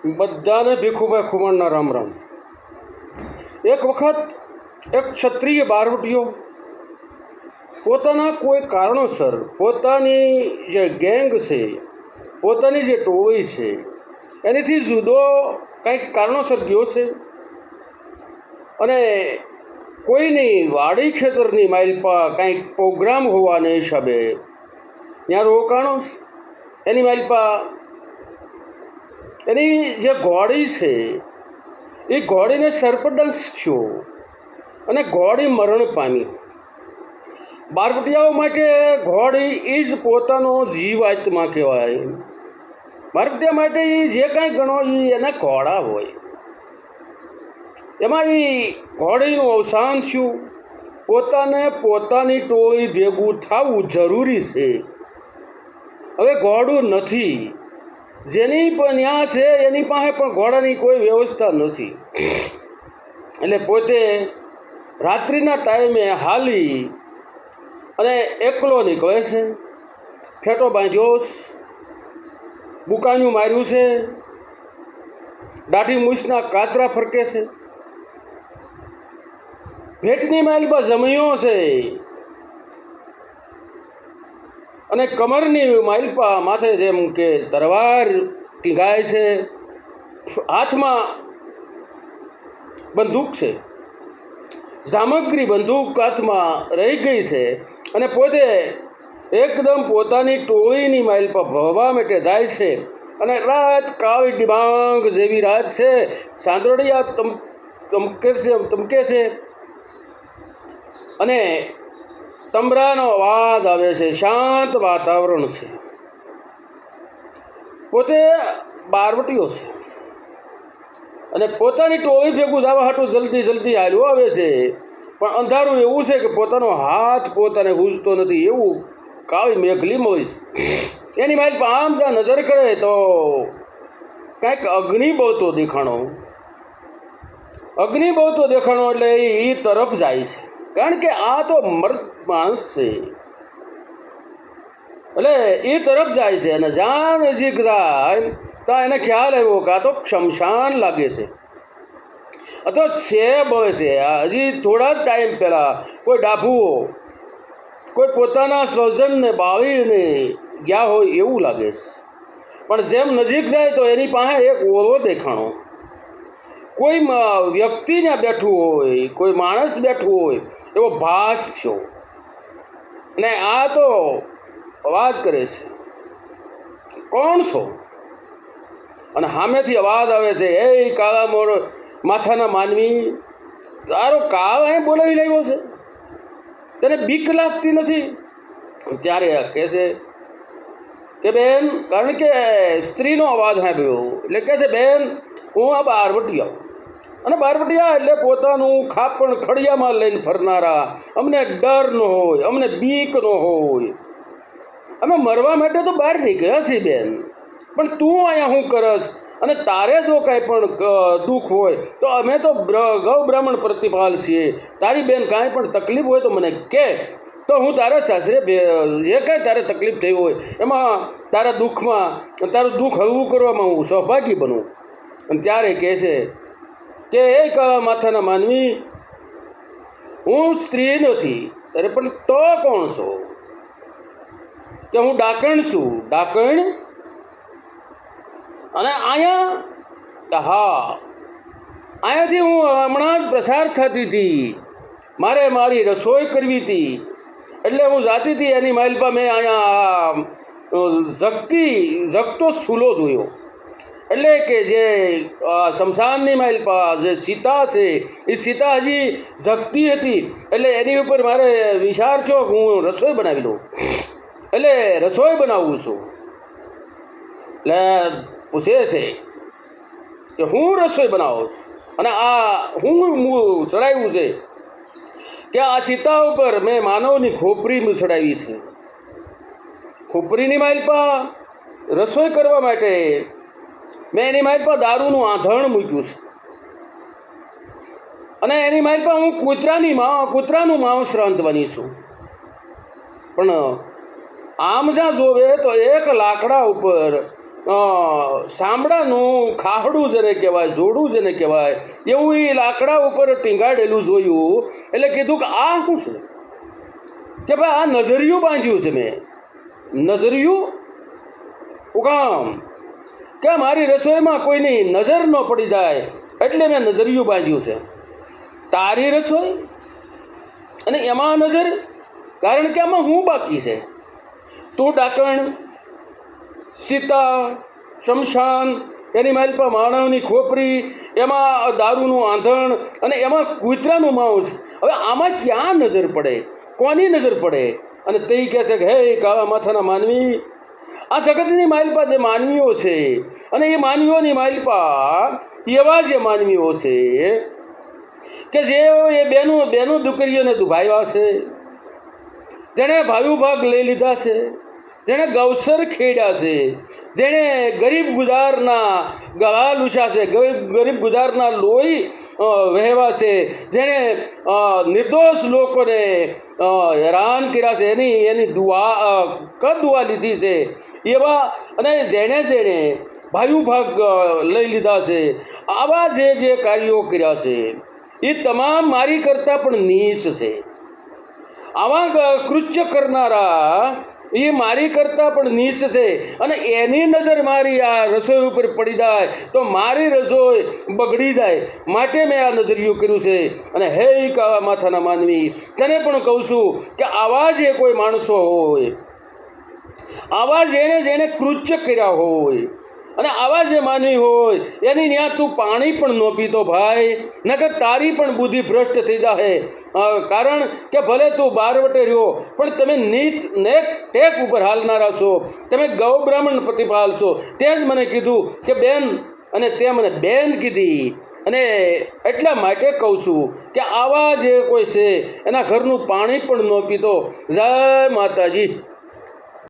બધાને ભીખુભાઈ ખુમાણના રામ રામ. એક વખત એક ક્ષત્રિય બારવટીયો પોતાના કોઈ કારણોસર પોતાની જે ગેંગ છે, પોતાની જે ટોળી છે, એનાથી જુદો કંઈક કારણોસર ગયો છે અને કોઈની વાડી ખેતરની માઇલપા કંઈક પ્રોગ્રામ હોવાને હિસાબે ત્યાં રોકાણો. એની માઇલપા એની જે ઘોડી છે એ ઘોડીને સર્પદંશ થયો અને ઘોડી મરણ પામી. બારવટીયાઓ માટે ઘોડી એ જ પોતાનો જીવ આત્મા કહેવાય. બારવટીયા માટે એ જે કાંઈ ગણો એ એના ઘોડા હોય. એમાં એ ઘોડીનું અવસાન થયું. પોતાને પોતાની ટોળી ભેગું થવું જરૂરી છે. હવે ઘોડું નથી, જેની પણ ત્યાં છે એની પાસે પણ ઘોડાની કોઈ વ્યવસ્થા નથી. એટલે પોતે રાત્રિના ટાઈમે હાલી અને એકલો નીકળે છે. ફેટો બાંધ્યો, બુકાયું માર્યું છે, દાઢી મૂછના કાતરા ફરકે છે, ભેટની માઇલમાં જમ્યો છે અને કમરની માઇલપા માથે જેમ કે તરવાર ટીંગાય છે, હાથમાં બંદૂક છે, સામગ્રી બંદૂક હાથમાં રહી ગઈ છે અને પોતે એકદમ પોતાની ટોળીની માઇલપા ભરવા માટે જાય છે. અને રાત કાળી ડિબાંગ જેવી રાત છે, સાંદરડિયા તમકે છે અને તંબરાનો અવાજ આવે છે. શાંત વાતાવરણ છે. પોતે બારવટીયો છે અને પોતાની ટોળી ભેગું જવા હાટું જલ્દી હાલ્યો આવે છે, પણ અંધારું એવું છે કે પોતાનો હાથ પોતાને ગુંજતો નથી. એવું કાળી મેઘલી હોય છે. એની માઇલ આમ જા નજર કરે તો કાંઈક અગ્નિ બળતો દેખાણો. અગ્નિ બળતો દેખાણો એટલે એ તરફ જાય છે, કારણ કે આ તો મર્દ માણસ છે. એટલે એ તરફ જાય છે અને જ્યાં નજીક જાય ત્યાં એને ખ્યાલ આવ્યો કે આ તો શમશાન લાગે છે અથવા છે બળે છે. હજી થોડા જ ટાઈમ પહેલાં કોઈ ડાભુઓ કોઈ પોતાના સ્વજનને બાળીને ગયા હોય એવું લાગે છે. પણ જેમ નજીક જાય તો એની પાસે એક ઓરો દેખાણો. કોઈ વ્યક્તિ ત્યાં બેઠું હોય, કોઈ માણસ બેઠું હોય એવો ભાસ થયો અને આ તો અવાજ કરે છે, કોણ છો? અને સામેથી અવાજ આવે છે, એ કાળા મોર માથાના માનવી, તારો કાળ અહીં બોલાવી લાવ્યો છે, તને બીક લાગતી નથી? ત્યારે કહે છે કે બેન, કારણ કે સ્ત્રીનો અવાજ સાંભળ્યો એટલે કહે છે, બેન હું આ બારવટીયા. અને બારવટીયા એટલે પોતાનું ખાપણ ખડિયામાં લઈને ફરનારા. અમને ડર ન હોય, અમને બીક ન હોય, અમે મરવા માટે તો બહાર નીકળ્યા છીએ બેન, પણ તું અહીંયા શું કરસ? અને તારે જો કાંઈ પણ દુઃખ હોય તો અમે તો ગૌ બ્રાહ્મણ પ્રતિપાલ છીએ. તારી બેન કાંઈ પણ તકલીફ હોય તો મને કહે, તો હું તારા સાસરે જે કાંઈ તારે તકલીફ થઈ હોય એમાં તારા દુઃખમાં, તારું દુઃખ હળવું કરવામાં હું સૌભાગી બનું. અને ત્યારે કહે છે કે એ કાળા માથાના માનવી, હું સ્ત્રી નથી. અરે પણ તો કોણ છો? કે હું ડાકણ છું. ડાકણ? અને અહીંયા? હા, અહીંયાથી હું હમણાં જ પ્રસાર થતી હતી, મારે મારી રસોઈ કરવી હતી એટલે હું જાતી હતી. એની માઇલપા મેં અહીંયા જગતો સૂલો જોયો. એટલે કે જે શમશાનની માઇલપા જે સીતા છે એ સીતા હજી જગતી હતી. એટલે એની ઉપર મારે વિચાર થયો કે હું રસોઈ બનાવી લઉં. એટલે રસોઈ બનાવું છું. એટલે પૂછે છે કે હું રસોઈ બનાવું છું અને આ હું ચડાવ્યું છે કે આ સીતા ઉપર મેં માનવની ખોપરી ચડાવી છે. ખોપરીની માઇલપા રસોઈ કરવા માટે મેં એની માઇલપા દારૂનું આંધણ મૂક્યું છે અને એની માઇલપા હું કૂતરાનું માંસ રાંધવાની છું. પણ આમ જ્યાં જોવે તો એક લાકડા ઉપર સાંભળાનું ખાહડું જેને કહેવાય, જોડું જેને કહેવાય, એવું એ લાકડા ઉપર ટીંગાડેલું જોયું. એટલે કીધું કે આ શું છે? કે ભાઈ આ નજરિયું બાંધ્યું છે મેં. નજરિયું ઉગામ કે મારી રસોઈમાં કોઈની નજર ન પડી જાય એટલે મેં નજરિયું બાંધ્યું છે. તારી રસોઈ અને એમાં નજર, કારણ કે આમાં હું બાકી છે? તું ડાકણ, સીતા, શમશાન, એની માલપા માનવની ખોપરી, એમાં દારૂનું આંધણ અને એમાં કૂતરાનું માંસ. હવે આમાં ક્યાં નજર પડે? કોની નજર પડે? અને તે કહે છે કે હે કાળા માથાના માનવી, આ જગતની માલપા જે માનવીઓ છે અને એ માનવીઓની માલપા એવા જે માનવીઓ છે કે જે એ બેનું દીકરીઓને દુભાવ્યા છે, જેણે ભાઈ ભાગ લઈ લીધા છે, જેણે ગૌસર ખેડ્યા છે, જેણે ગરીબ ગુજારના ગળા લૂછા છે, ગરીબ ગુજારના લોહી વહેવા છે, જેણે નિર્દોષ લોકોને હેરાન કર્યા છે, એની દુઆ લીધી છે એવા, અને જેણે ભાઈ ભાગ લઈ લીધા છે, આવા જે કાર્યો કર્યા છે એ તમામ મારી કરતાં પણ નીચ છે. આવા કૃત્ય કરનારા એ મારી કરતાં પણ નીચ છે. અને એની નજર મારી આ રસોઈ ઉપર પડી જાય તો મારી રસોઈ બગડી જાય. માટે મેં આ નજરિયું કર્યું છે. અને હે કાળા માથાના માનવી, તને પણ કહું છું કે આવા જે કોઈ માણસો હોય, આવા જેણે કૃત્ય કર્યા હોય અને આવા જે માનવી હોય એની ત્યાં તું પાણી પણ ન પીતો ભાઈ, નકર તારી પણ બુદ્ધિ ભ્રષ્ટ થઈ જાય. કારણ કે ભલે તું બારવટે રહ્યો પણ તમે નેક ટેક ઉપર હાલનારા છો, તમે ગૌ બ્રાહ્મણ પ્રતિપાલ છો. તે જ મને કીધું કે બેન, અને તે મને બેન કીધી. અને એટલા માટે કહું છું કે આવા જે કોઈ છે એના ઘરનું પાણી પણ ન પીતો. જય માતાજી.